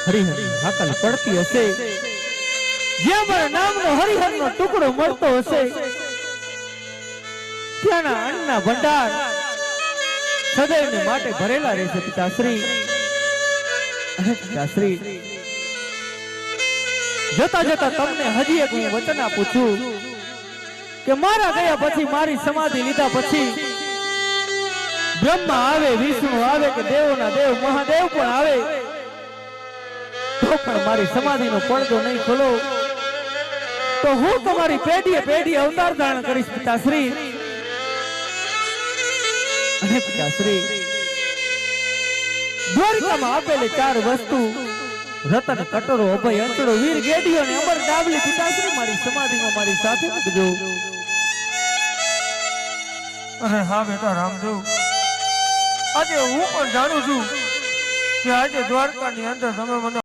હરિહર હાકલ પડતી હશે, જ્યાં મારા નામનો હરિહરનો ટુકડો મળતો હશે, ત્યાંના અન્નના ભંડાર સદૈવને માટે ભરેલા રહેશે પિતાશ્રી. અને પિતાશ્રી, જતા જતા તમને હજી એક હું વચન આપું છું કે મારા ગયા પછી, મારી સમાધિ લીધા પછી બ્રહ્મા આવે, વિષ્ણુ આવે કે દેવોના દેવ મહાદેવ પણ આવે તો પણ મારી સમાધિનો પડદો નહીં ખોલો તો હું તમારી પેઢીએ પેઢી અવતાર ધારણ કરીશ પિતાશ્રી. અને પિતાશ્રી, દ્વારિકામાં આપેલી 4 વસ્તુ રતન, કટોરો, અભય, અંતડો, વીર, ગેડીઓ અને અમર ડાબલી પિતાશ્રી મારી સમાધિમાં મારી સાથે મૂકજો. અરે હા બેટા રામદેવ, આજે હું પણ જાણું છું કે આજે દ્વારકાની અંદર તમે મને